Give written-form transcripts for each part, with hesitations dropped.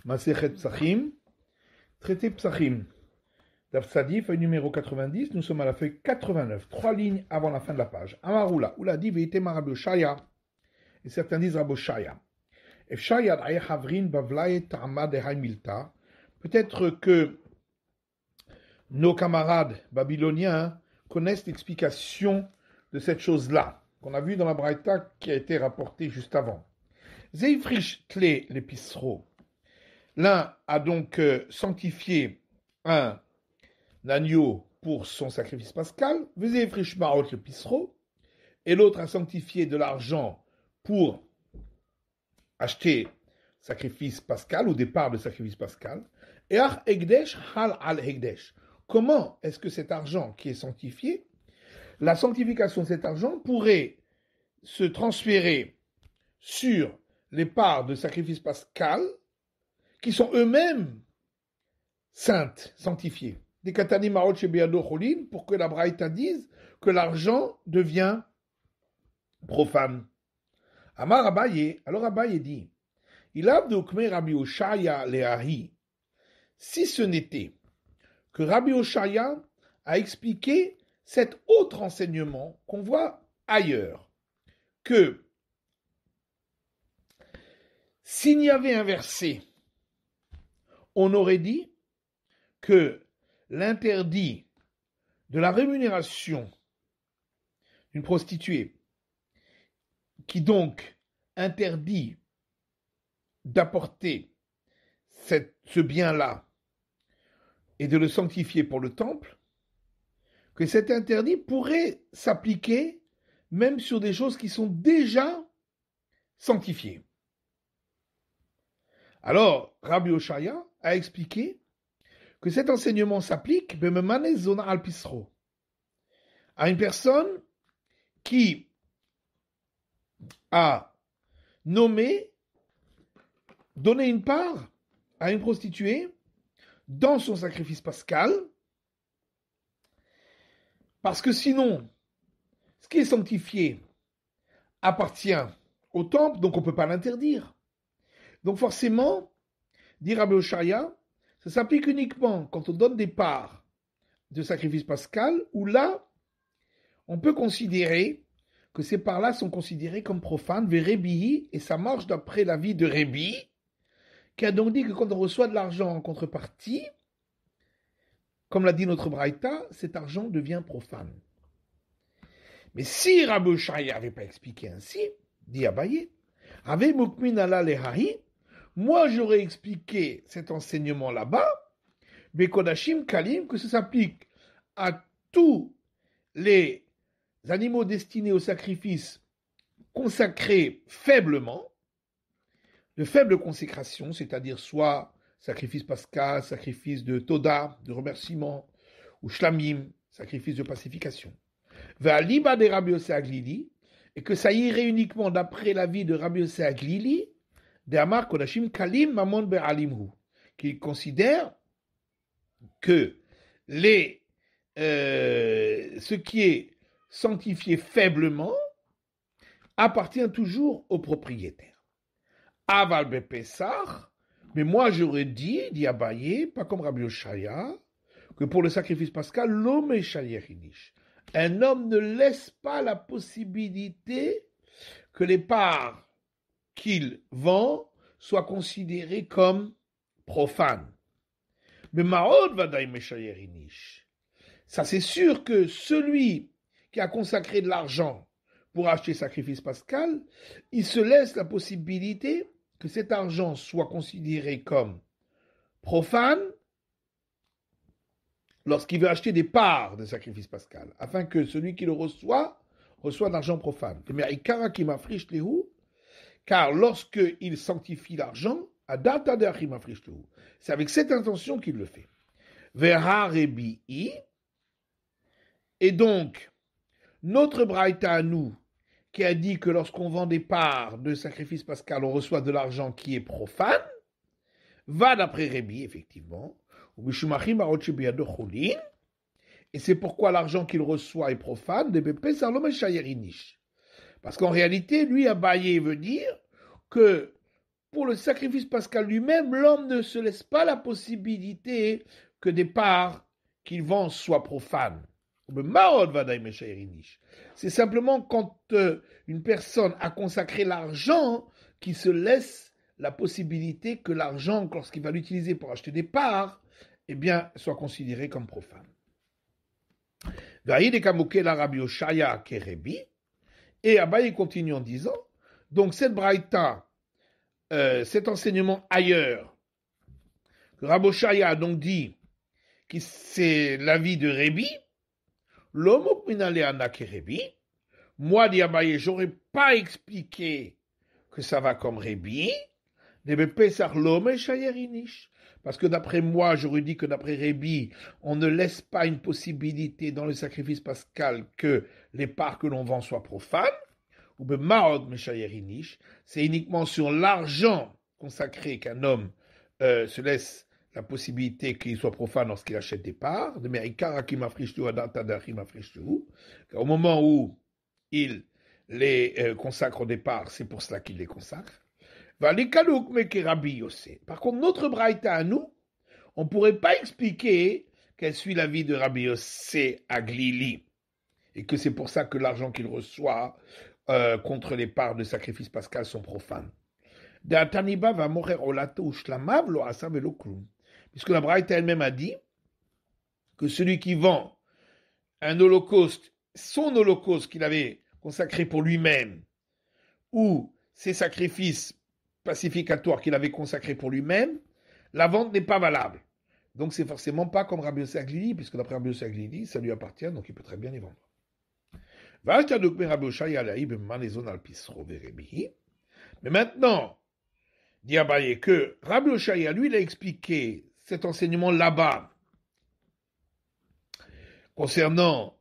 Masechet Psachim, traité Psachim. Daf Tzadi, feuille numéro 90, nous sommes à la feuille 89, 3 lignes avant la fin de la page. Amaroula, Oula dit Veitema Rabbi Oshaya, et certains disent Rabbi Oshaya. Efshaya d'Aïe Havrin Bavlaye Ta'ama Dehai Milta. Peut-être que nos camarades babyloniens connaissent l'explication de cette chose-là, qu'on a vu dans la Braïta qui a été rapportée juste avant. Zeifrish Tle l'Episro. L'un a donc sanctifié un agneau pour son sacrifice pascal, Zeifrish Marot l'Episro, et l'autre a sanctifié de l'argent pour acheter sacrifice pascal, ou départ de sacrifice pascal, et Ach Egdesh Hal al Egdesh. Comment est-ce que cet argent qui est sanctifié, la sanctification de cet argent pourrait se transférer sur les parts de sacrifice pascal qui sont eux-mêmes saintes, sanctifiées. Des katani marot chez Beado Cholin, pour que la Braïta dise que l'argent devient profane. Amar Abaye, alors Abaye dit, il a d'okme Rabbi Oshaya leahi, si ce n'était que Rabbi Oshaya a expliqué cet autre enseignement qu'on voit ailleurs, que s'il y avait un verset, on aurait dit que l'interdit de la rémunération d'une prostituée, qui donc interdit d'apporter ce bien-là et de le sanctifier pour le temple, que cet interdit pourrait s'appliquer même sur des choses qui sont déjà sanctifiées. Alors, Rabbi Oshaya a expliqué que cet enseignement s'applique à une personne qui a nommé, donné une part à une prostituée dans son sacrifice pascal, parce que sinon, ce qui est sanctifié appartient au temple, donc on ne peut pas l'interdire. Donc forcément, dit Rabbi Oshaya, ça s'applique uniquement quand on donne des parts de sacrifice pascal, où là, on peut considérer que ces parts-là sont considérées comme profanes, vers Rebi, et ça marche d'après l'avis de Rebi, qui a donc dit que quand on reçoit de l'argent en contrepartie, comme l'a dit notre Braïta, cet argent devient profane. Mais si Rabbi Oshaya n'avait pas expliqué ainsi, dit Abaye, Ave Mukmin ala lehahi, moi j'aurais expliqué cet enseignement là-bas, Bekodashim Kalim, que ça s'applique à tous les animaux destinés au sacrifice consacrés faiblement, de faible consécration, c'est-à-dire soit sacrifice pascal, sacrifice de Toda, de remerciement, ou Shlamim, sacrifice de pacification. Ve'aliba de Rabbi Yossé Aglili, et que ça irait uniquement d'après l'avis de Rabbi Yossé Aglili, de Amar Kodashim Kalim Mamon Be'alimhu, qui considère que ce qui est sanctifié faiblement appartient toujours au propriétaire. Aval Bepessar, mais moi j'aurais dit Abaye, pas comme Rabbi Oshaya, que pour le sacrifice pascal, l'homme est shaliach. Un homme ne laisse pas la possibilité que les parts qu'il vend soient considérées comme profanes. Mais Maod Vadaï Meshayerinish. Ça c'est sûr que celui qui a consacré de l'argent pour acheter sacrifice pascal, il se laisse la possibilité que cet argent soit considéré comme profane lorsqu'il veut acheter des parts de sacrifice pascal, afin que celui qui le reçoit de l'argent profane. Car lorsqu'il sanctifie l'argent, c'est avec cette intention qu'il le fait. Et donc, notre Braïta à nous, qui a dit que lorsqu'on vend des parts de sacrifice pascal, on reçoit de l'argent qui est profane, va d'après Rebi, effectivement, et c'est pourquoi l'argent qu'il reçoit est profane, parce qu'en réalité, lui, Abaye veut dire que pour le sacrifice pascal lui-même, l'homme ne se laisse pas la possibilité que des parts qu'il vend soient profanes. C'est simplement quand une personne a consacré l'argent qu'il se laisse la possibilité que l'argent, lorsqu'il va l'utiliser pour acheter des parts, eh bien, soit considéré comme profane. Et Abaye continue en disant, donc cette braïta, cet enseignement ailleurs, que Rabbi Oshaya a donc dit que c'est l'avis de Rébi, l'homme minaleana ke Rébi, moi dit Abaye, j'aurais pas expliqué que ça va comme Rébi, parce que d'après moi, j'aurais dit que d'après Rébi, on ne laisse pas une possibilité dans le sacrifice pascal que les parts que l'on vend soient profanes. Ou c'est uniquement sur l'argent consacré qu'un homme se laisse la possibilité qu'il soit profane lorsqu'il achète des parts. Au moment où il les consacre des parts, c'est pour cela qu'il les consacre. Par contre, notre braïta à nous, on ne pourrait pas expliquer qu'elle suit l'avis de Rabbi Yossé à Glili, et que c'est pour ça que l'argent qu'il reçoit contre les parts de sacrifice pascal sont profanes. Puisque la braïta elle-même a dit que celui qui vend un holocauste, son holocauste qu'il avait consacré pour lui-même, ou ses sacrifices pacificatoires qu'il avait consacrés pour lui-même, la vente n'est pas valable. Donc c'est forcément pas comme Rabbi Yossé Aglili, puisque d'après Rabbi Yossé Aglili, ça lui appartient, donc il peut très bien les vendre. Mais maintenant, dit Abaye que Rabbi Oshaya, lui, il a expliqué cet enseignement là-bas concernant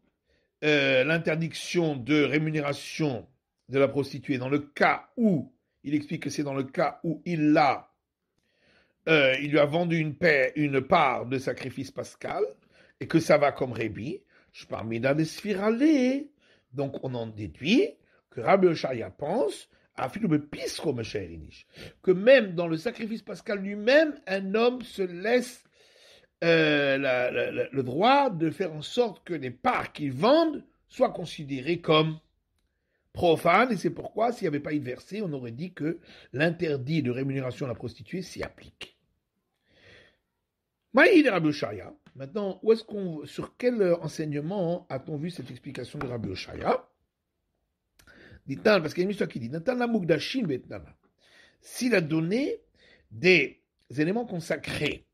l'interdiction de rémunération de la prostituée dans le cas où, il explique que c'est dans le cas où il lui a vendu une part de sacrifice pascal et que ça va comme Rébi, je parle dans des sphiralées. Donc on en déduit que Rabbi Oshaya pense que même dans le sacrifice pascal lui-même, un homme se laisse le droit de faire en sorte que les parts qu'il vendent soient considérées comme profanes, et c'est pourquoi s'il n'y avait pas eu de verset, on aurait dit que l'interdit de rémunération à la prostituée s'y applique. Maïd Rabbi Oshaya. Maintenant, sur quel enseignement a-t-on vu cette explication de Rabbi Oshaya? Dit-on, parce qu'il y a une histoire qui dit, s'il a donné des éléments consacrés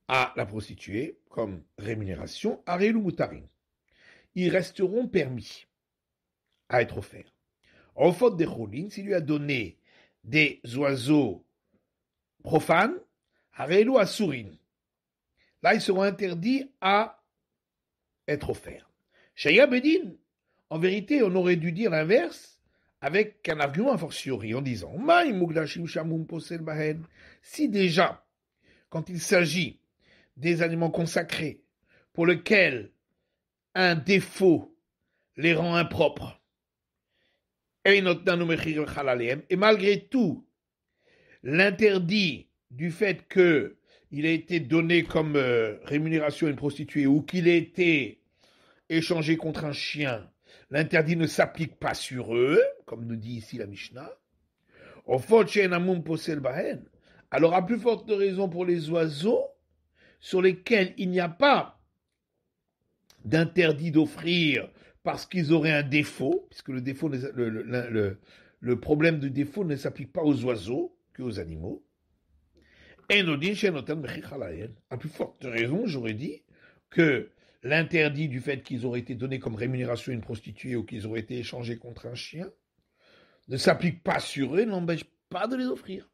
à la prostituée comme rémunération, Arelu Mutarim, ils resteront permis à être offerts. En faute des Cholin, s'il lui a donné des oiseaux profanes, Arelu Asurin, là ils seront interdits à être offerts. Shaya Bedin, en vérité, on aurait dû dire l'inverse avec un argument a fortiori en disant si déjà, quand il s'agit des aliments consacrés pour lesquels un défaut les rend impropres, et malgré tout, l'interdit du fait qu'il a été donné comme rémunération à une prostituée ou qu'il a été échangé contre un chien, l'interdit ne s'applique pas sur eux, comme nous dit ici la Mishnah. Alors, à plus forte raison pour les oiseaux, sur lesquels il n'y a pas d'interdit d'offrir parce qu'ils auraient un défaut, puisque le problème de défaut ne s'applique pas aux oiseaux qu'aux animaux. À plus forte raison, j'aurais dit que l'interdit du fait qu'ils auraient été donnés comme rémunération à une prostituée ou qu'ils auraient été échangés contre un chien ne s'applique pas sur eux, n'empêche pas de les offrir.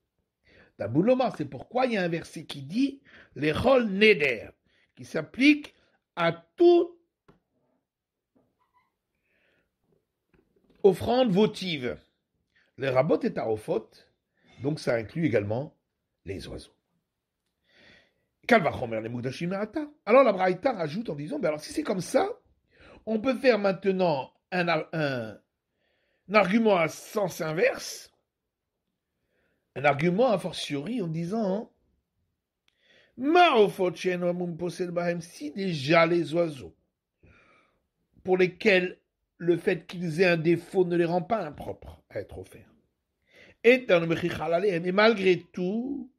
Tabouloma, c'est pourquoi il y a un verset qui dit les rôles neder, qui s'applique à toute offrande votive. Les rabot et tarofot, donc ça inclut également les oiseaux. Alors la Braïta rajoute en disant, alors si c'est comme ça, on peut faire maintenant un argument à sens inverse, un argument a fortiori en disant si déjà les oiseaux, pour lesquels le fait qu'ils aient un défaut ne les rend pas impropres à être offerts, et malgré tout,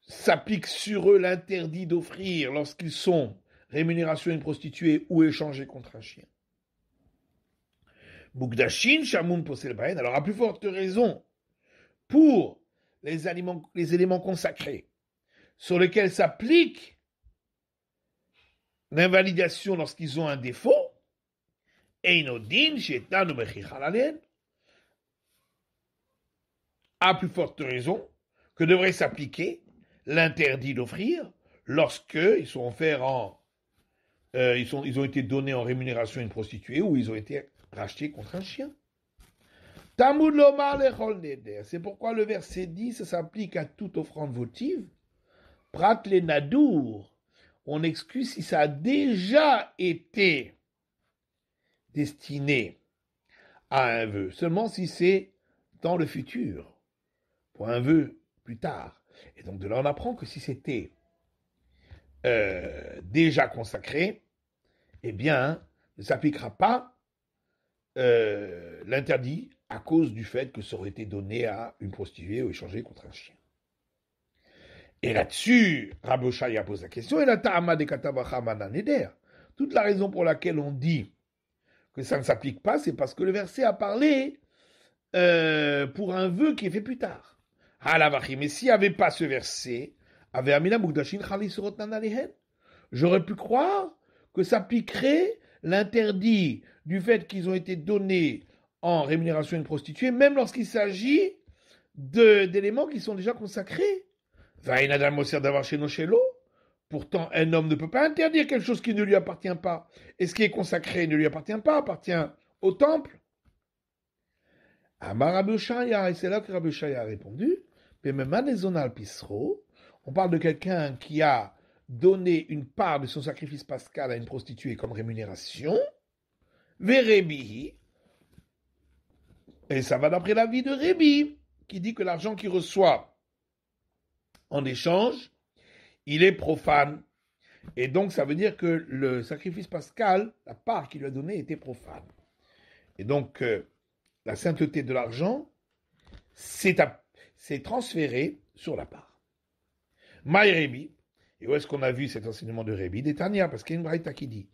s'applique sur eux l'interdit d'offrir lorsqu'ils sont rémunération à une prostituée ou échangés contre un chien. Mukdashin, Shamoun, Posel Bahen, alors à plus forte raison, pour les éléments consacrés, sur lesquels s'applique l'invalidation lorsqu'ils ont un défaut, Einodin, Shetan ou Mechichalalien, à plus forte raison que devrait s'appliquer l'interdit d'offrir lorsqu'ils sont offerts ils ont été donnés en rémunération à une prostituée ou ils ont été rachetés contre un chien. Tamud lomar lechol neder. C'est pourquoi le verset 10 ça s'applique à toute offrande votive. Prat le nadour. On excuse si ça a déjà été destiné à un vœu. Seulement si c'est dans le futur. Pour un vœu plus tard. Et donc de là on apprend que si c'était déjà consacré, eh bien, ne s'appliquera pas l'interdit à cause du fait que ça aurait été donné à une prostituée ou échangé contre un chien. Et là-dessus, Rabbi Oshaya pose la question, et la ta'ama de katavachamana neder. Toute la raison pour laquelle on dit que ça ne s'applique pas, c'est parce que le verset a parlé pour un vœu qui est fait plus tard. Mais s'il n'y avait pas ce verset, j'aurais pu croire que s'appliquerait l'interdit du fait qu'ils ont été donnés en rémunération à une prostituée, même lorsqu'il s'agit d'éléments qui sont déjà consacrés. Pourtant, un homme ne peut pas interdire quelque chose qui ne lui appartient pas. Et ce qui est consacré ne lui appartient pas, appartient au temple. Amar Rabbi Oshaya, et c'est là que Rabbi Oshaya a répondu, on parle de quelqu'un qui a donné une part de son sacrifice pascal à une prostituée comme rémunération, Verebihi, et ça va d'après l'avis de Rébi, qui dit que l'argent qu'il reçoit en échange, il est profane. Et donc ça veut dire que le sacrifice pascal, la part qu'il lui a donnée était profane. Et donc la sainteté de l'argent, c'est transféré sur la part. Maï Rébi, et où est-ce qu'on a vu cet enseignement de Rébi? Des Tania, parce qu'il y a une braïta qui dit,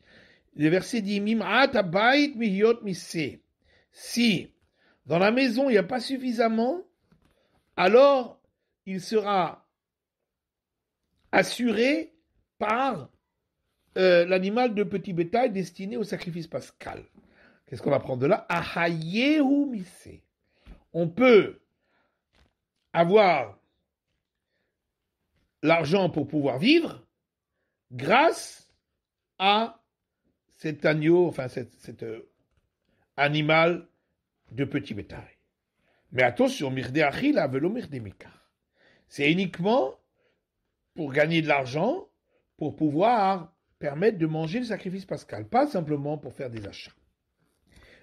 le verset dit, Mim'at abayit mihiot missé. Si dans la maison il n'y a pas suffisamment, alors il sera assuré par l'animal de petit bétail destiné au sacrifice pascal. Qu'est-ce qu'on apprend de là? Ahayehu missé. On peut avoir l'argent pour pouvoir vivre grâce à cet agneau, enfin cet animal de petit bétail. Mais attention, mirde achila velo mirde mikar. C'est uniquement pour gagner de l'argent, pour pouvoir permettre de manger le sacrifice pascal, pas simplement pour faire des achats.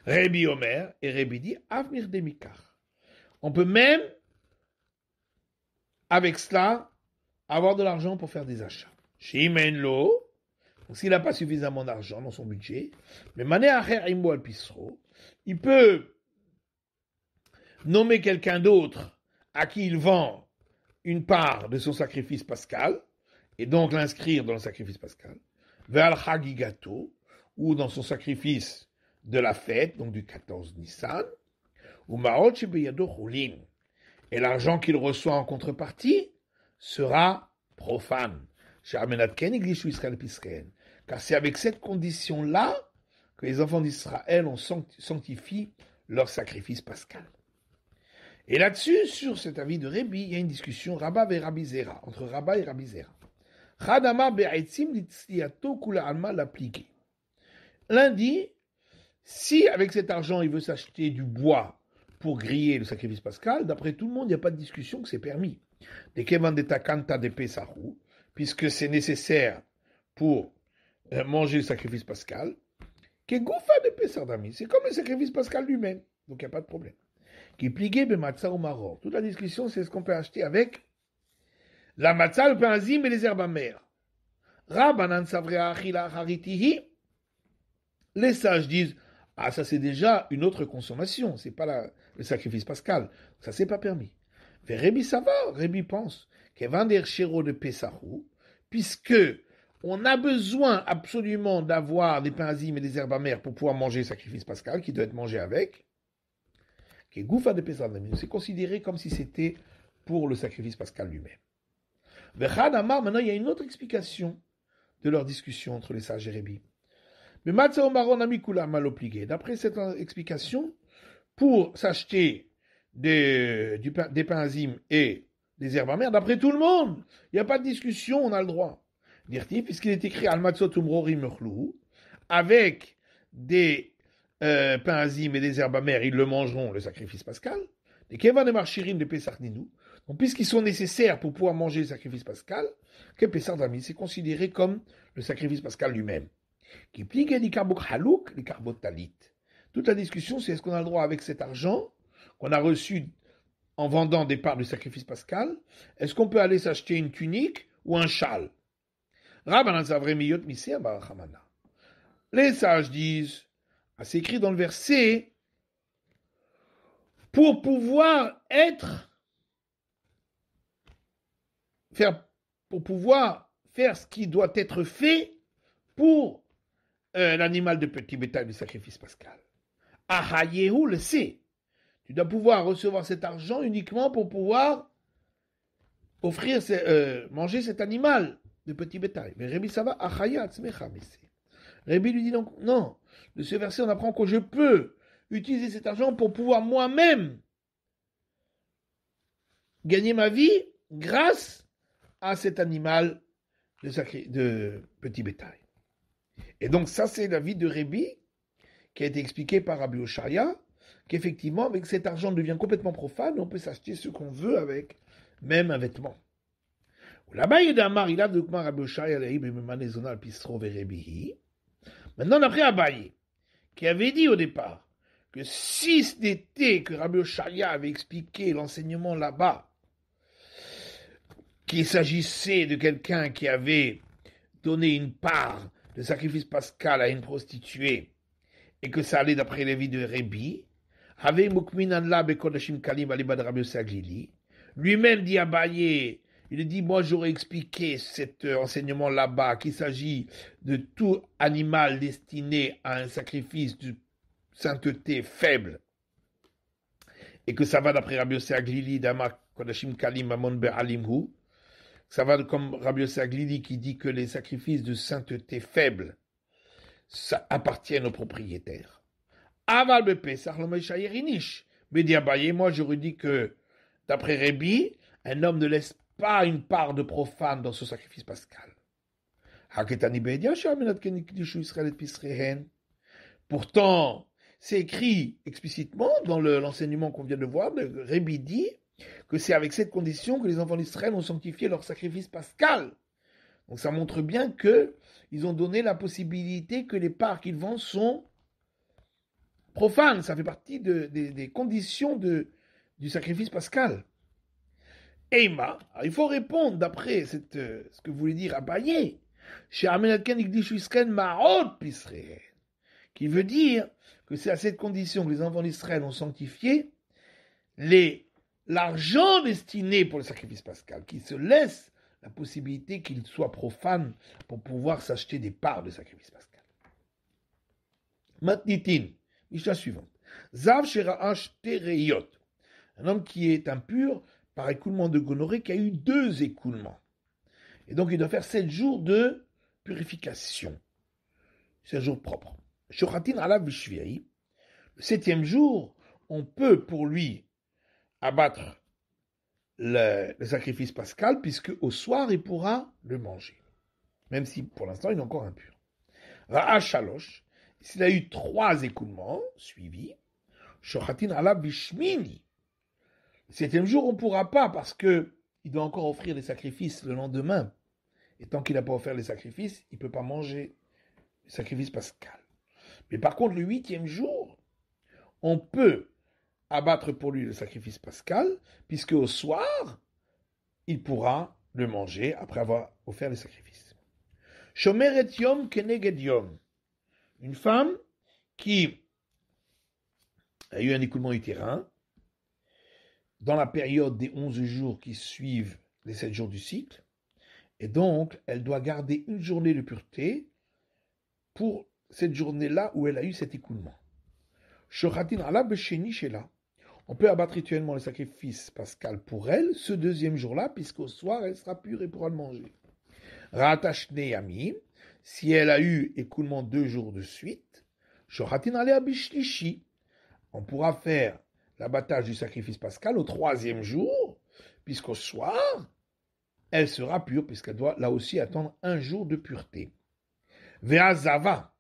Rébi Omer et Rébi dit av mirde mikar. On peut même avec cela avoir de l'argent pour faire des achats. Shimenlo, s'il n'a pas suffisamment d'argent dans son budget, mais mané acher imbo al pisro, il peut nommer quelqu'un d'autre à qui il vend une part de son sacrifice pascal, et donc l'inscrire dans le sacrifice pascal, vers Chagigato, ou dans son sacrifice de la fête, donc du 14 Nissan, ou Maot Shebeyado Chulin. Et l'argent qu'il reçoit en contrepartie sera profane. Car c'est avec cette condition-là que les enfants d'Israël ont sanctifié leur sacrifice pascal. Et là-dessus, sur cet avis de Rébi, il y a une discussion Rabba et Rabbi Zera, entre Rabba et Rabbi Zera. L'un dit, si avec cet argent il veut s'acheter du bois pour griller le sacrifice pascal, d'après tout le monde, il n'y a pas de discussion que c'est permis. Puisque c'est nécessaire pour manger le sacrifice pascal, c'est comme le sacrifice pascal lui-même, donc il n'y a pas de problème. qui pliait be matzah ou maror. Toute la discussion, c'est ce qu'on peut acheter avec la matzah, le pain azim et les herbes amères. Rabbanan savrea achila haritihi. Les sages disent, ah, ça c'est déjà une autre consommation, c'est pas le sacrifice pascal, ça c'est pas permis. Mais Rébi ça va, Rébi pense, qu'Evander Shero de Pesachou, puisque on a besoin absolument d'avoir des pains azim et des herbes amères pour pouvoir manger le sacrifice pascal, qui doit être mangé avec, qui est Goufa de Pesachou, c'est considéré comme si c'était pour le sacrifice pascal lui-même. Vechad Amar, maintenant il y a une autre explication de leur discussion entre les sages et Rébi. Mais Matzah Maron Amikula mal obligé. D'après cette explication, pour s'acheter des pains azim et des herbes amères, d'après tout le monde, il n'y a pas de discussion, on a le droit. Dire-t-il, puisqu'il est écrit Al Matzot Umrori Mechlou, avec des pains azim et des herbes amères, ils le mangeront, le sacrifice pascal. Les Kevan et Marchirim de Pesach Ninou. Donc, puisqu'ils sont nécessaires pour pouvoir manger le sacrifice pascal, que Pesach Dami, c'est considéré comme le sacrifice pascal lui-même. Qui plique les carbot halouk, les carbot talit. Toute la discussion, c'est est-ce qu'on a le droit avec cet argent qu'on a reçu en vendant des parts du sacrifice pascal, est-ce qu'on peut aller s'acheter une tunique ou un châle? Les sages disent, c'est écrit dans le verset, pour pouvoir faire ce qui doit être fait pour l'animal de petit bétail du sacrifice pascal. Ahayehu le sait. Tu dois pouvoir recevoir cet argent uniquement pour pouvoir manger cet animal de petit bétail. Mais Rébi ça va, Ahayat Smecha Messé. Rébi lui dit donc, non, de ce verset on apprend que je peux utiliser cet argent pour pouvoir moi-même gagner ma vie grâce à cet animal de petit bétail. Et donc ça c'est l'avis de Rébi qui a été expliqué par Rabbi Oshaya, qu'effectivement avec cet argent devient complètement profane, on peut s'acheter ce qu'on veut avec, même un vêtement. Là-bas il y a d'Amar, il a de Rabbi Oshaya, maintenant d'après Abaye, qui avait dit au départ que si c'était que Rabbi Oshaya avait expliqué l'enseignement là-bas, qu'il s'agissait de quelqu'un qui avait donné une part de sacrifice pascal à une prostituée, et que ça allait d'après l'avis de Rébi, avait Mukminanla Bekodashim Kalim Alibad Rabbi Saglili, lui-même dit à Baye, il dit, moi j'aurais expliqué cet enseignement là-bas, qu'il s'agit de tout animal destiné à un sacrifice de sainteté faible, et que ça va d'après Rabbi Saglili, Dama Kodashim Kalim Amon Be'alimhu, ça va comme Rabbi Saglili qui dit que les sacrifices de sainteté faibles ça appartient aux propriétaires. Aval Bepesach lo meishayerinish. Mais dit Abaye, moi j'aurais dit que, d'après Rébi, un homme ne laisse pas une part de profane dans ce sacrifice pascal. Pourtant, c'est écrit explicitement dans l'enseignement qu'on vient de voir, Rébi dit que c'est avec cette condition que les enfants d'Israël ont sanctifié leur sacrifice pascal. Donc ça montre bien qu'ils ont donné la possibilité que les parts qu'ils vendent sont profanes. Ça fait partie des conditions du sacrifice pascal. Eima, il faut répondre d'après ce que voulait dire Abaye, qui veut dire que c'est à cette condition que les enfants d'Israël ont sanctifié l'argent destiné pour le sacrifice pascal, qui se laisse la possibilité qu'il soit profane pour pouvoir s'acheter des parts de sacrifice pascal. Matnitin, Mishnah suivante. Zav Shera'ash Tereyot, un homme qui est impur par écoulement de gonorrhée, qui a eu 2 écoulements. Et donc il doit faire 7 jours de purification. 7 jours propres. Shochatin Alav Bishviai, le 7e jour, on peut pour lui abattre le sacrifice pascal, puisque au soir, il pourra le manger. Même si, pour l'instant, il est encore impur. Ra'ash Shalosh, s'il a eu 3 écoulements suivis, Shochatin ala bishmini. Le 7e jour, on ne pourra pas, parce qu'il doit encore offrir les sacrifices le lendemain. Et tant qu'il n'a pas offert les sacrifices, il ne peut pas manger le sacrifice pascal. Mais par contre, le 8e jour, on peut abattre pour lui le sacrifice pascal, puisque au soir, il pourra le manger après avoir offert le sacrifice. Shomeret yom keneged yom. Une femme qui a eu un écoulement utérin dans la période des 11 jours qui suivent les 7 jours du cycle, et donc elle doit garder une journée de pureté pour cette journée-là où elle a eu cet écoulement. Shochatin ala besheni shela. On peut abattre rituellement le sacrifice pascal pour elle ce deuxième jour-là, puisqu'au soir elle sera pure et pourra le manger. Ratashne yamim, si elle a eu écoulement 2 jours de suite, shochatin ala bishlishi. On pourra faire l'abattage du sacrifice pascal au 3e jour, puisqu'au soir, elle sera pure, puisqu'elle doit là aussi attendre 1 jour de pureté. Ve'azava,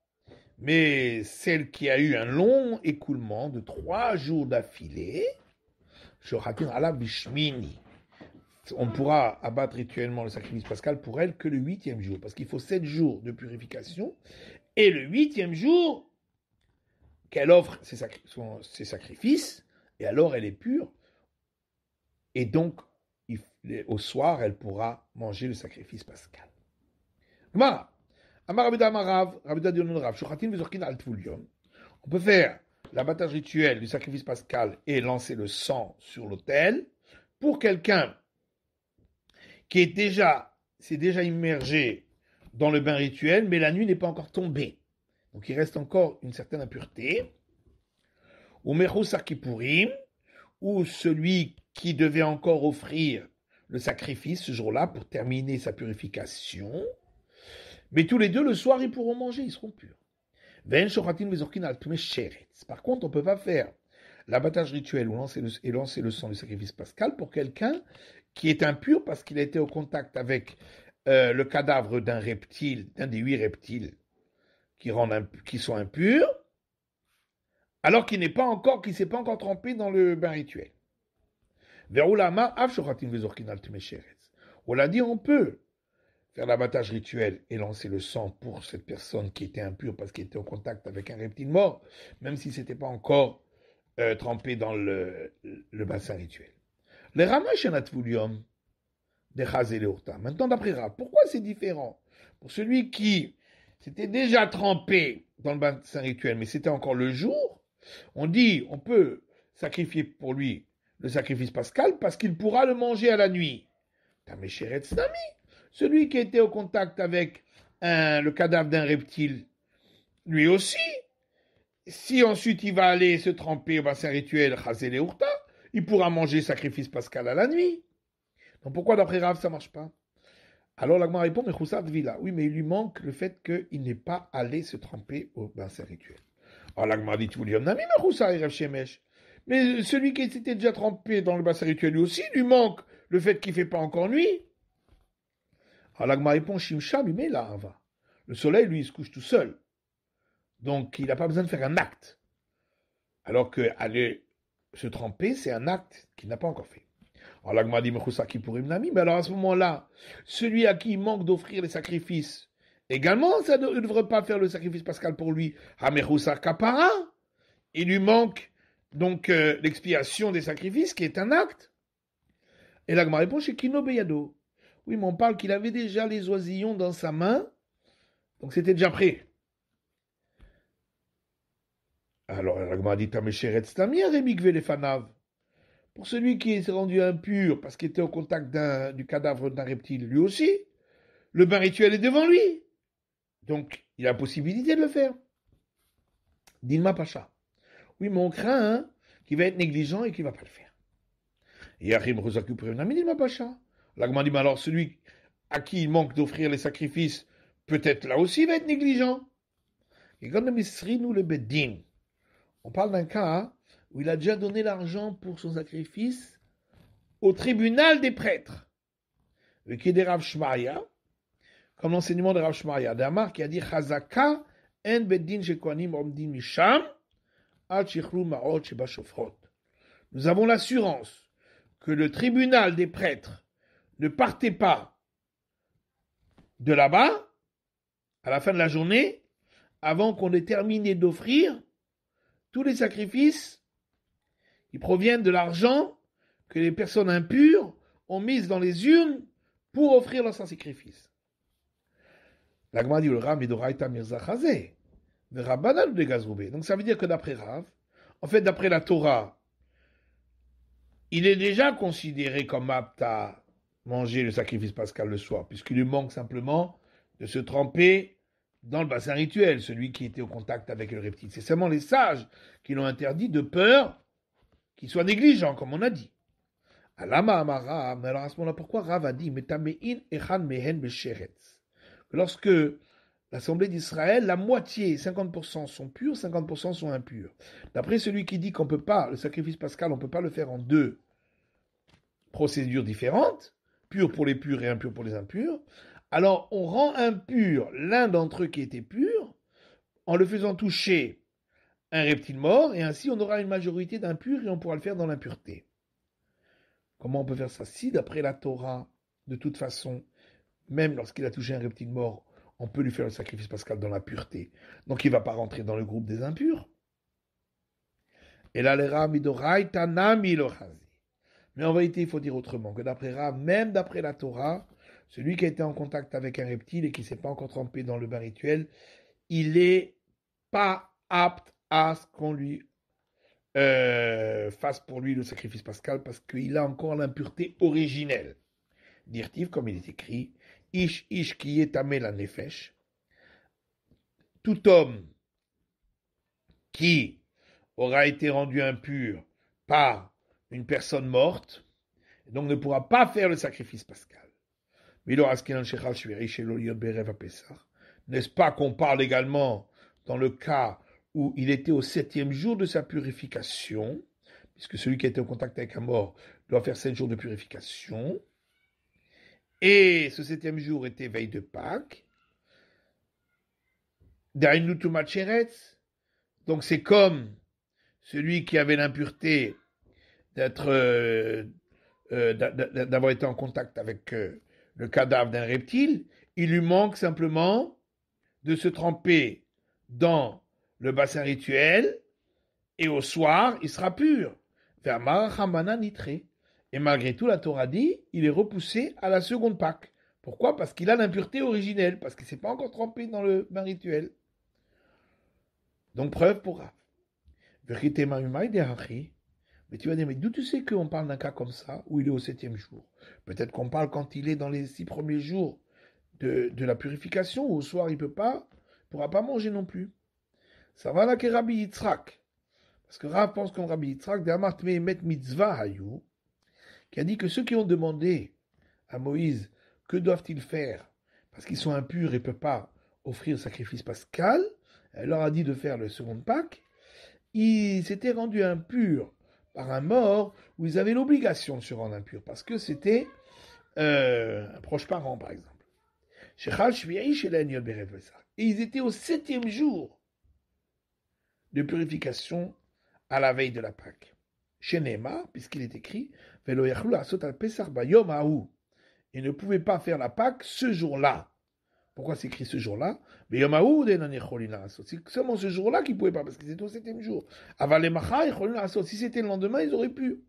mais celle qui a eu un long écoulement de 3 jours d'affilée, shochatin ala bishmini. On pourra abattre rituellement le sacrifice pascal pour elle que le 8e jour, parce qu'il faut 7 jours de purification, et le 8e jour, qu'elle offre ses sacrifices, et alors elle est pure, et donc au soir elle pourra manger le sacrifice pascal. On peut faire l'abattage rituel du sacrifice pascal et lancer le sang sur l'autel pour quelqu'un qui s'est déjà immergé dans le bain rituel, mais la nuit n'est pas encore tombée. Donc il reste encore une certaine impureté. Ou Mechousa Kippourim, ou celui qui devait encore offrir le sacrifice ce jour-là pour terminer sa purification. Mais tous les deux, le soir, ils pourront manger, ils seront purs. Par contre, on ne peut pas faire l'abattage rituel et lancer le sang du sacrifice pascal pour quelqu'un qui est impur parce qu'il a été au contact avec le cadavre d'un reptile, d'un des 8 reptiles qui sont impurs, alors qu'il ne s'est pas encore trempé dans le bain rituel. On l'a dit, on peut faire l'abattage rituel et lancer le sang pour cette personne qui était impure parce qu'elle était en contact avec un reptile mort, même si ce n'était pas encore trempé dans le bassin rituel. Les ramash anatvulium de Chazé Leurta. Maintenant, d'après Rav, pourquoi c'est différent? Pour celui qui s'était déjà trempé dans le bassin rituel, mais c'était encore le jour, on dit, on peut sacrifier pour lui le sacrifice pascal parce qu'il pourra le manger à la nuit. Tamesheret Snami, celui qui était au contact avec le cadavre d'un reptile, lui aussi, si ensuite il va aller se tremper au bassin rituel Chazé Leurta, il pourra manger sacrifice pascal à la nuit. Donc pourquoi d'après Rav ça ne marche pas? Alors l'Agma répond, mais Choussat Vila. Oui, mais il lui manque le fait qu'il n'est pas allé se tremper au bassin rituel. Alors l'Agma dit, tu voulais dire, mais celui qui s'était déjà trempé dans le bassin rituel, lui aussi, lui manque le fait qu'il ne fait pas encore nuit. Alors l'Agma répond, Shimsha, mais là, va. Le soleil, lui, il se couche tout seul. Donc il n'a pas besoin de faire un acte. Alors qu'aller se tremper, c'est un acte qu'il n'a pas encore fait. Alors l'Agma dit, mais alors à ce moment-là, celui à qui il manque d'offrir les sacrifices, également, ça ne devrait pas faire le sacrifice pascal pour lui. Kapara. Il lui manque donc l'expiation des sacrifices, qui est un acte. Et l'Agma répond, chez Kino Beyado. Oui, mais on parle qu'il avait déjà les oisillons dans sa main, donc c'était déjà prêt. Alors l'Agma dit, Tamesheret Stamia, Remikve Lefanav. Pour celui qui s'est rendu impur parce qu'il était au contact du cadavre d'un reptile, lui aussi, le bain rituel est devant lui. Donc, il a la possibilité de le faire. Dilma Pacha. Oui, mais on craint qu'il va être négligent et qu'il ne va pas le faire. Et Yachim Rosaku Prévenami, Dilma Pacha. L'Agma dit, mais alors celui à qui il manque d'offrir les sacrifices, peut-être là aussi il va être négligent. Et quand nous le Beddin, on parle d'un cas où il a déjà donné l'argent pour son sacrifice au tribunal des prêtres. Le qui est des Rav Shmaria, comme l'enseignement de Rav Shmaria, d'Amar qui a dit Chazaka en beddin shekohanim omdim misham ad shichru ma'ot sheba shofrot. Nous avons l'assurance que le tribunal des prêtres ne partait pas de là-bas à la fin de la journée avant qu'on ait terminé d'offrir tous les sacrifices Ils proviennent de l'argent que les personnes impures ont mis dans les urnes pour offrir leur sacrifice. La Gemara dit le Rav Midoraita Mirza Chazé, le Rabbanan de Gazroubé. Donc ça veut dire que d'après Rav, en fait d'après la Torah, il est déjà considéré comme apte à manger le sacrifice pascal le soir, puisqu'il lui manque simplement de se tremper dans le bassin rituel, celui qui était au contact avec le reptile. C'est seulement les sages qui l'ont interdit de peur qu'il soit négligent, comme on a dit. Alama Amara, mais alors à ce moment-là, pourquoi Rav a dit Metamein Echan Mehen Besheretz? Lorsque l'Assemblée d'Israël, la moitié, 50% sont purs, 50% sont impurs. D'après celui qui dit qu'on peut pas, le sacrifice pascal, on ne peut pas le faire en deux procédures différentes, pur pour les purs et impur pour les impurs, alors on rend impur l'un d'entre eux qui était pur en le faisant toucher un reptile mort, et ainsi on aura une majorité d'impurs et on pourra le faire dans l'impureté. Comment on peut faire ça? Si d'après la Torah, de toute façon, même lorsqu'il a touché un reptile mort, on peut lui faire le sacrifice pascal dans la pureté. Donc il ne va pas rentrer dans le groupe des impurs. Et là, les Rav Midorai Tanami Lochazi. Mais en vérité, il faut dire autrement, que d'après Rav, même d'après la Torah, celui qui a été en contact avec un reptile et qui ne s'est pas encore trempé dans le bain rituel, il n'est pas apte à ce qu'on lui fasse pour lui le sacrifice pascal parce qu'il a encore l'impureté originelle. Dirtiv, comme il est écrit, Ish Ish qui est tamé la nefesh, tout homme qui aura été rendu impur par une personne morte, donc ne pourra pas faire le sacrifice pascal. N'est-ce pas qu'on parle également dans le cas où il était au 7e jour de sa purification, puisque celui qui a été en contact avec un mort doit faire 7 jours de purification, et ce 7e jour était veille de Pâques, donc c'est comme celui qui avait l'impureté d'avoir été en contact avec le cadavre d'un reptile, il lui manque simplement de se tremper dans le bassin rituel, et au soir, il sera pur. Et malgré tout, la Torah dit, il est repoussé à la seconde Pâque. Pourquoi? Parce qu'il a l'impureté originelle, parce qu'il ne s'est pas encore trempé dans le bain rituel. Donc preuve pour Rav. Mais tu vas dire, mais d'où tu sais qu'on parle d'un cas comme ça, où il est au 7e jour? Peut-être qu'on parle quand il est dans les 6 premiers jours de la purification, où au soir il ne pourra pas manger non plus. Ça va là que Rabbi Yitzhak. Parce que Rav pense comme Rabbi Yitzhak, qui a dit que ceux qui ont demandé à Moïse que doivent-ils faire parce qu'ils sont impurs et ne peuvent pas offrir le sacrifice pascal, elle leur a dit de faire le second Pâques, ils s'étaient rendus impurs par un mort où ils avaient l'obligation de se rendre impurs parce que c'était un proche parent, par exemple. Et ils étaient au 7e jour de purification à la veille de la Pâque. Chez Neymar, puisqu'il est écrit, ils ne pouvaient pas faire la Pâque ce jour-là. Pourquoi c'est écrit ce jour-là? C'est seulement ce jour-là qu'ils ne pouvaient pas, parce qu'ils étaient au 7e jour. Si c'était le lendemain, ils auraient pu.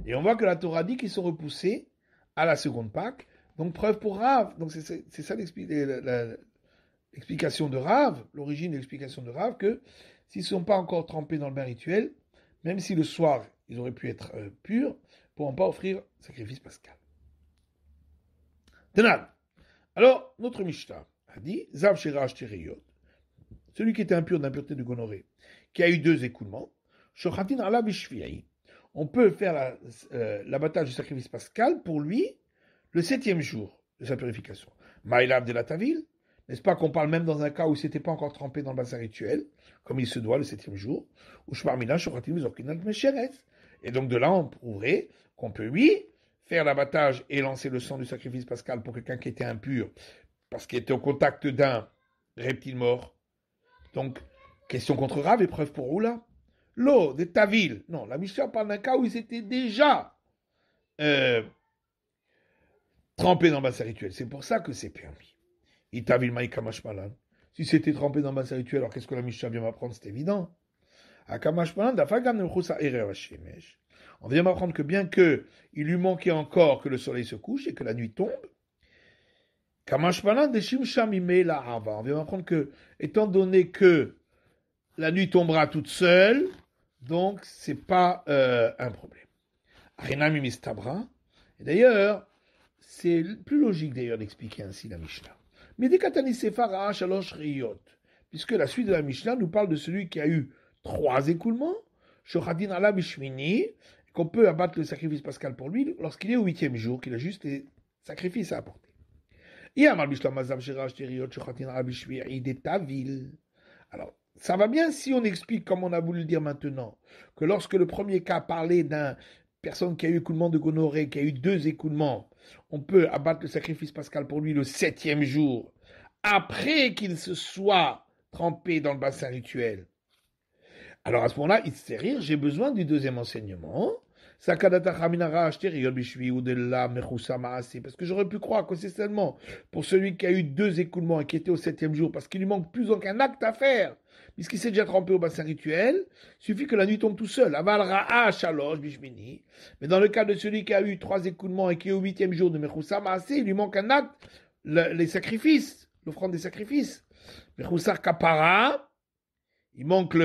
Et on voit que la Torah dit qu'ils sont repoussés à la seconde Pâque. Donc preuve pour Rav. Donc c'est ça l'explication de Rav, l'origine de l'explication de Rav, que s'ils ne sont pas encore trempés dans le bain rituel, même si le soir ils auraient pu être purs, ne pourront pas offrir sacrifice pascal. Tenal. Alors, notre Mishnah a dit, Zav Sherash Tereyot, celui qui était impur d'impureté de gonorrhée, qui a eu 2 écoulements, Shochatin ala bishviai. On peut faire l'abattage du sacrifice pascal pour lui le 7e jour de sa purification. Maïlav de la Tavil, n'est-ce pas qu'on parle même dans un cas où il s'était pas encore trempé dans le bassin rituel, comme il se doit le 7e jour, ou Shmarmina Shochatin Zorkinat Mesheret. Et donc de là, on prouverait qu'on peut, oui, faire l'abattage et lancer le sang du sacrifice pascal pour quelqu'un qui était impur, parce qu'il était au contact d'un reptile mort. Donc, question contre Rav, épreuve pour Oula. L'eau de Tavil. Non, la Mishnah parle d'un cas où il s'était déjà trempé dans le bassin rituel. C'est pour ça que c'est permis. Itavil Maïka Mashmalan. Si c'était trempé dans le bassin rituel, alors qu'est-ce que la Mishnah vient m'apprendre? C'est évident. On vient m'apprendre que bien que il lui manquait encore que le soleil se couche et que la nuit tombe, on vient m'apprendre que, étant donné que la nuit tombera toute seule, donc c'est pas un problème. Et d'ailleurs, c'est plus logique d'ailleurs d'expliquer ainsi la Mishnah. Mais des Katani Sefara Shalosh Riyot, puisque la suite de la Mishnah nous parle de celui qui a eu 3 écoulements, Shochadin Ala Bishmini, qu'on peut abattre le sacrifice pascal pour lui lorsqu'il est au 8e jour, qu'il a juste les sacrifices à apporter. Alors, ça va bien si on explique, comme on a voulu le dire maintenant, que lorsque le premier cas parlait d'une personne qui a eu écoulement de gonorrhée, qui a eu 2 écoulements, on peut abattre le sacrifice pascal pour lui le 7e jour, après qu'il se soit trempé dans le bassin rituel. Alors à ce moment-là, il se fait rire, j'ai besoin du deuxième enseignement. Parce que j'aurais pu croire que c'est seulement pour celui qui a eu 2 écoulements et qui était au 7e jour, parce qu'il lui manque plus aucun acte à faire, puisqu'il s'est déjà trempé au bassin rituel, il suffit que la nuit tombe tout seul. Mais dans le cas de celui qui a eu 3 écoulements et qui est au 8e jour de Mechoussa Maasé, il lui manque un acte, les sacrifices, l'offrande des sacrifices. Mechoussa Kapara, il manque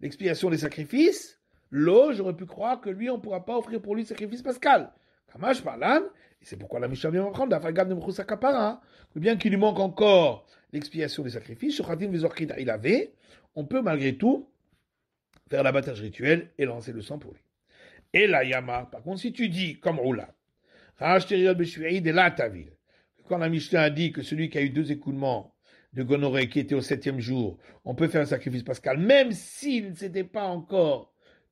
l'expiation des sacrifices. L'eau, j'aurais pu croire que lui, on ne pourra pas offrir pour lui le sacrifice pascal. Kamash Parlan, et c'est pourquoi la Mishnah vient m'apprendre d'Afagam de Mechoussa Kapara, que bien qu'il lui manque encore l'expiation des sacrifices, Shochatin Vezorkin il avait, on peut malgré tout faire l'abattage rituel et lancer le sang pour lui. Et la Yama, par contre, si tu dis, comme Roula, quand la Mishnah a dit que celui qui a eu 2 écoulements de gonorrhée qui était au 7e jour, on peut faire un sacrifice pascal, même s'il ne s'était pas encore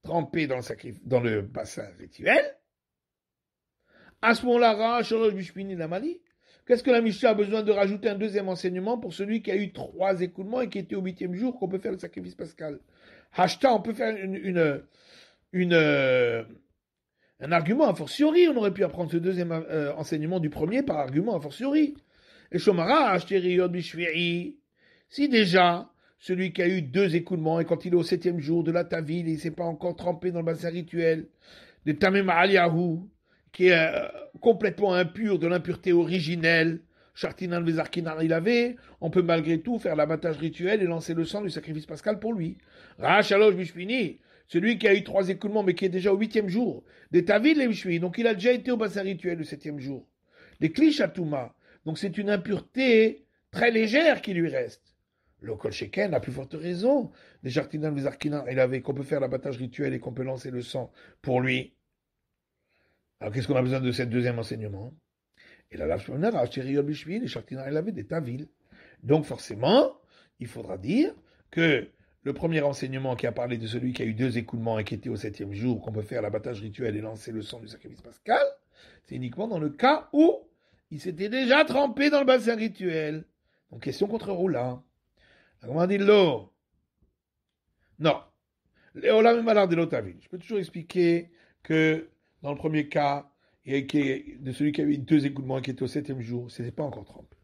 trempé dans le bassin rituel, à ce moment-là, qu'est-ce que la Mishnah a besoin de rajouter un deuxième enseignement pour celui qui a eu 3 écoulements et qui était au 8e jour qu'on peut faire le sacrifice pascal? Hashta, on peut faire un argument a fortiori, on aurait pu apprendre ce deuxième enseignement du premier par argument a fortiori. Et Shomara, Ashteri Bishviri, si déjà, celui qui a eu 2 écoulements et quand il est au 7e jour de la Tavil et il ne s'est pas encore trempé dans le bassin rituel, de Tamem Aliyahu, qui est complètement impur de l'impureté originelle, Shartinan Vezarkinan il avait, on peut malgré tout faire l'abattage rituel et lancer le sang du sacrifice pascal pour lui. Rachalosh Bishvini, celui qui a eu 3 écoulements mais qui est déjà au 8e jour, des Tavil et Bishvini, donc il a déjà été au bassin rituel le 7e jour. Les Klishatouma, donc c'est une impureté très légère qui lui reste. Le Kol Sheken, à plus forte raison, des Jartinan, des Arkinan, il avait qu'on peut faire l'abattage rituel et qu'on peut lancer le sang pour lui. Alors qu'est-ce qu'on a besoin de ce deuxième enseignement? Et là, les Jartinan, il avait des Tavil. Donc forcément, il faudra dire que le premier enseignement qui a parlé de celui qui a eu 2 écoulements et qui était au 7e jour, qu'on peut faire l'abattage rituel et lancer le sang du sacrifice pascal, c'est uniquement dans le cas où il s'était déjà trempé dans le bassin rituel. Donc, question contre Roula. Comment dit l'eau? Non. Léola même malade de l'otaville. Je peux toujours expliquer que dans le premier cas, de celui qui avait 2 écoulements et qui était au 7e jour, ce n'était pas encore trempé.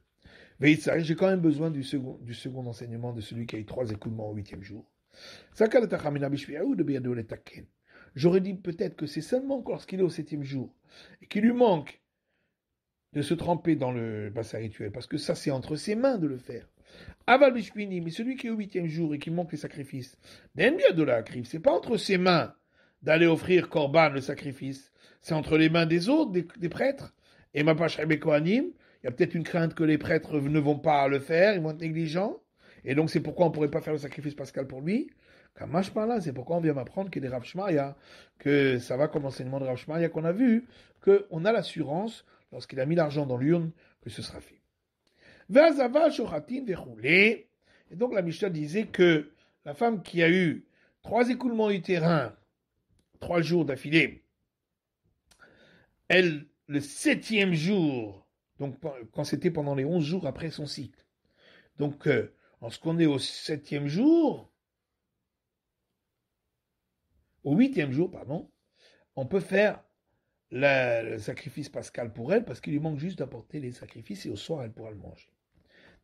Mais j'ai quand même besoin du second enseignement de celui qui a eu 3 écoulements au 8e jour. J'aurais dit peut-être que c'est seulement lorsqu'il est au 7e jour et qu'il lui manque de se tremper dans le bassin rituel, parce que ça c'est entre ses mains de le faire. Aval Bishpini, mais celui qui est au 8e jour et qui manque les sacrifices, c'est pas entre ses mains d'aller offrir Korban, le sacrifice, c'est entre les mains des autres, des prêtres. Et ma pache Kohanim, il y a peut-être une crainte que les prêtres ne vont pas le faire, ils vont être négligents, et donc c'est pourquoi on ne pourrait pas faire le sacrifice pascal pour lui. Kamash par là, c'est pourquoi on vient m'apprendre qu'il est Rav Shmaya, que ça va comme l'enseignement de Rav Shmaya qu'on a vu, qu'on a l'assurance, lorsqu'il a mis l'argent dans l'urne, que ce sera fait. Et donc la Mishnah disait que la femme qui a eu 3 écoulements utérins, 3 jours d'affilée, elle, le 7e jour, donc quand c'était pendant les 11 jours après son cycle, donc lorsqu'on est au 7e jour, au 8e jour, pardon, on peut faire le sacrifice pascal pour elle, parce qu'il lui manque juste d'apporter les sacrifices et au soir elle pourra le manger.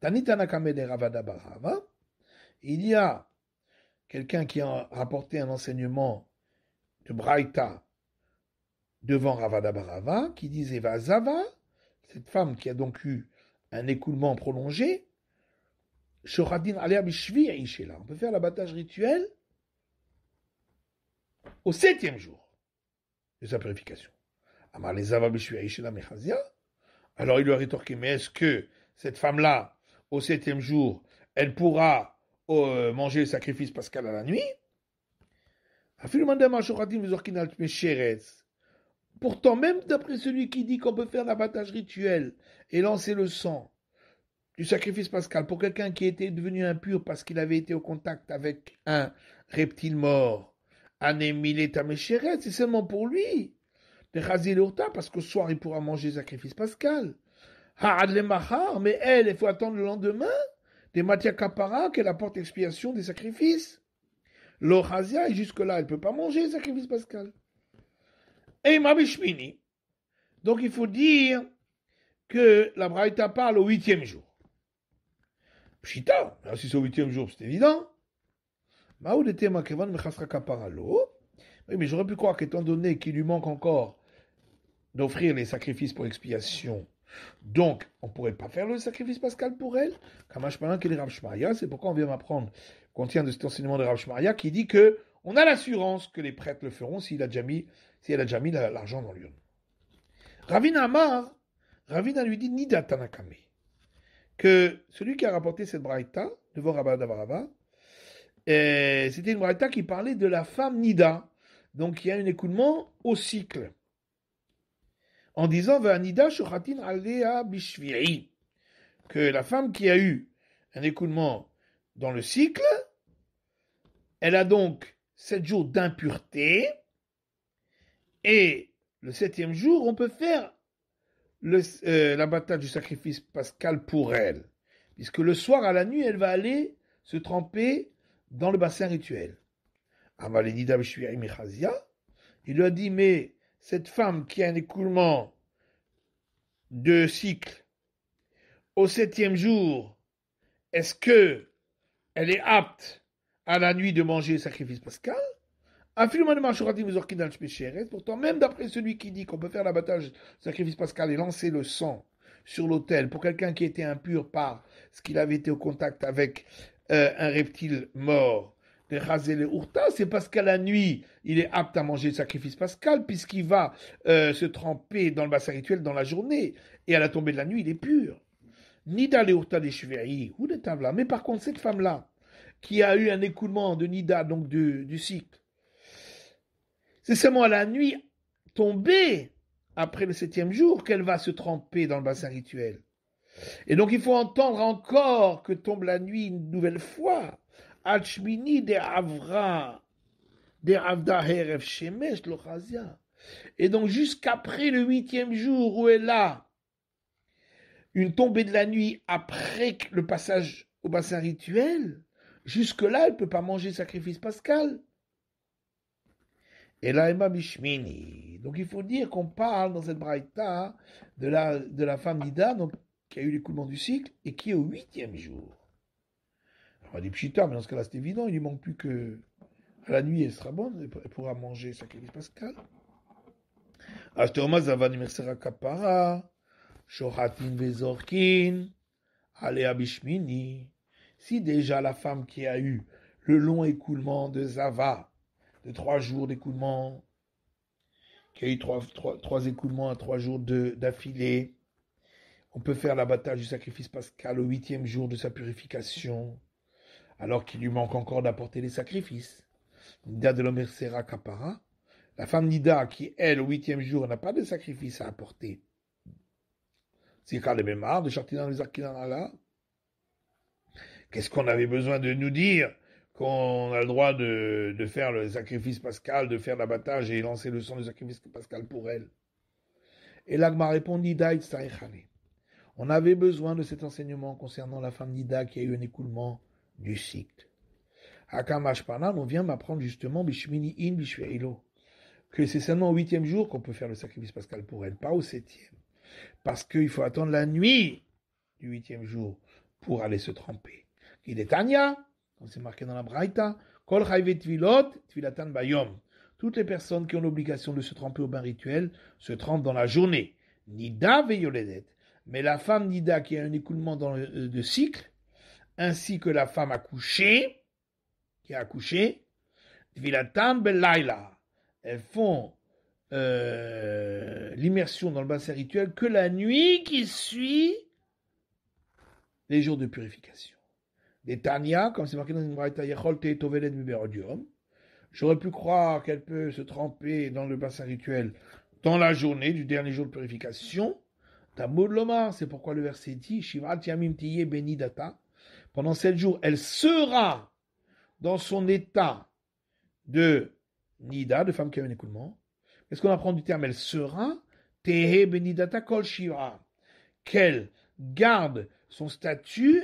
Tanitana Kamede Ravada Barava, il y a quelqu'un qui a rapporté un enseignement de Braïta devant Ravada Barava, qui disait Vazava, cette femme qui a donc eu un écoulement prolongé, Shoradin Alea Bishvi Aishela. On peut faire l'abattage rituel au 7e jour de sa purification. Amar les Zava Bishvi Aishela Mechazia. Alors il lui a rétorqué, mais est-ce que cette femme-là, au 7e jour, elle pourra manger le sacrifice pascal à la nuit? Pourtant, même d'après celui qui dit qu'on peut faire l'abattage rituel et lancer le sang du sacrifice pascal pour quelqu'un qui était devenu impur parce qu'il avait été au contact avec un reptile mort, c'est seulement pour lui. Parce qu'au soir, il pourra manger le sacrifice pascal. Mais elle, il faut attendre le lendemain des matières kapara qu'elle apporte expiation des sacrifices. L'Ochazia, et jusque-là, elle ne peut pas manger le sacrifice pascal. Et Mabishmini. Donc il faut dire que la Braïta parle au 8e jour. Pshita, si c'est au 8e jour, c'est évident. Oui, mais j'aurais pu croire qu'étant donné qu'il lui manque encore d'offrir les sacrifices pour expiation, donc on ne pourrait pas faire le sacrifice pascal pour elle. C'est pourquoi on vient m'apprendre qu'on tient de cet enseignement de Rav Shmaria qui dit que on a l'assurance que les prêtres le feront si elle a déjà mis l'argent dans l'urne. Ravina Amar, Ravina lui dit Nida Tanakame, que celui qui a rapporté cette braïta devant Rabba Davarava, c'était une braïta qui parlait de la femme Nida, donc il y a un écoulement au cycle, en disant Nida Shochatin Alea Bishviri, que la femme qui a eu un écoulement dans le cycle, elle a donc 7 jours d'impureté, et le 7e jour, on peut faire l'abattage du sacrifice pascal pour elle, puisque le soir à la nuit, elle va aller se tremper dans le bassin rituel. Il lui a dit, mais cette femme qui a un écoulement de cycle au 7e jour, est-ce que elle est apte à la nuit de manger le sacrifice pascal? Pourtant, même d'après celui qui dit qu'on peut faire l'abattage du sacrifice pascal et lancer le sang sur l'autel pour quelqu'un qui était impur par ce qu'il avait été au contact avec un reptile mort, c'est parce qu'à la nuit, il est apte à manger le sacrifice pascal puisqu'il va se tremper dans le bassin rituel dans la journée et à la tombée de la nuit, il est pur. Nida le urta des cheveri ou des tavla. Mais par contre, cette femme-là, qui a eu un écoulement de Nida, donc du cycle, c'est seulement à la nuit tombée, après le 7e jour, qu'elle va se tremper dans le bassin rituel. Et donc il faut entendre encore que tombe la nuit une nouvelle fois. Achmini de Avra, de Avda Heref Shemesh Lochazia. Et donc jusqu'après le 8e jour où elle a une tombée de la nuit après le passage au bassin rituel, jusque-là elle ne peut pas manger le sacrifice pascal. Et là, Emma Bishmini. Donc il faut dire qu'on parle dans cette braïta de la femme Nida, donc, qui a eu l'écoulement du cycle et qui est au 8e jour. On va dire Pshita, mais dans ce cas-là c'est évident, il ne manque plus que à la nuit elle sera bonne, elle pourra manger sacrifice pascal. Ashtorma Zavan Mersera Kapara, Shohatin Vezorkin, Alea Bishmini. Si déjà la femme qui a eu le long écoulement de Zava, de 3 jours d'écoulement, qui a eu 3 écoulements à 3 jours d'affilée, on peut faire l'abattage du sacrifice pascal au 8e jour de sa purification, alors qu'il lui manque encore d'apporter les sacrifices. Nida de l'Omersera Kapara, la femme Nida qui, elle, au 8e jour, n'a pas de sacrifice à apporter. C'est quand le mémar de Chartinan les Arkinanala. Qu'est-ce qu'on avait besoin de nous dire qu'on a le droit de faire le sacrifice pascal, de faire l'abattage et lancer le sang du sacrifice pascal pour elle. Et l'Agma répond, Nida Itztaïchane. On avait besoin de cet enseignement concernant la femme Nida qui a eu un écoulement du cycle. Hakamashpanan, on vient m'apprendre justement Bishmini in Bishveilo, que c'est seulement au 8e jour qu'on peut faire le sacrifice pascal pour elle, pas au 7e. Parce qu'il faut attendre la nuit du 8e jour pour aller se tremper. Il est Tanya, comme c'est marqué dans la Braïta, Kol chayve tvilot, tvilatan bayom. Toutes les personnes qui ont l'obligation de se tremper au bain rituel se trempent dans la journée. Nida veyoledet. Mais la femme Nida qui a un écoulement de cycle, ainsi que la femme qui a accouché, tvilatan belayla. Elles font l'immersion dans le bassin rituel que la nuit qui suit les jours de purification. Des Tania, comme c'est marqué dans une braïta, Yecholte toveled miberodium. J'aurais pu croire qu'elle peut se tremper dans le bassin rituel dans la journée du dernier jour de purification. Tamud Lomar, c'est pourquoi le verset dit, Shivat yamim tiye benidata. Pendant 7 jours, elle sera dans son état de nida, de femme qui a un écoulement. Qu'est-ce qu'on apprend du terme elle sera? Tehe benidata kol shiva. Qu'elle garde son statut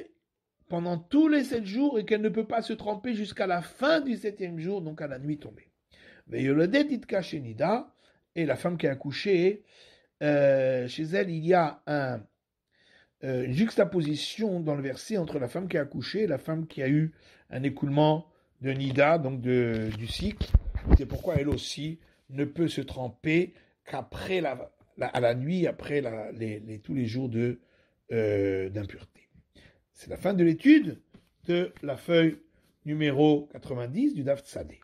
pendant tous les 7 jours et qu'elle ne peut pas se tremper jusqu'à la fin du 7e jour, donc à la nuit tombée. Veyoledet itka shenida, et la femme qui a accouché, chez elle, il y a une juxtaposition dans le verset entre la femme qui a accouché et la femme qui a eu un écoulement de nida, donc du cycle. C'est pourquoi elle aussi ne peut se tremper qu'après à la nuit, après tous les jours d'impureté. C'est la fin de l'étude de la feuille numéro 90 du Daf Tzadé.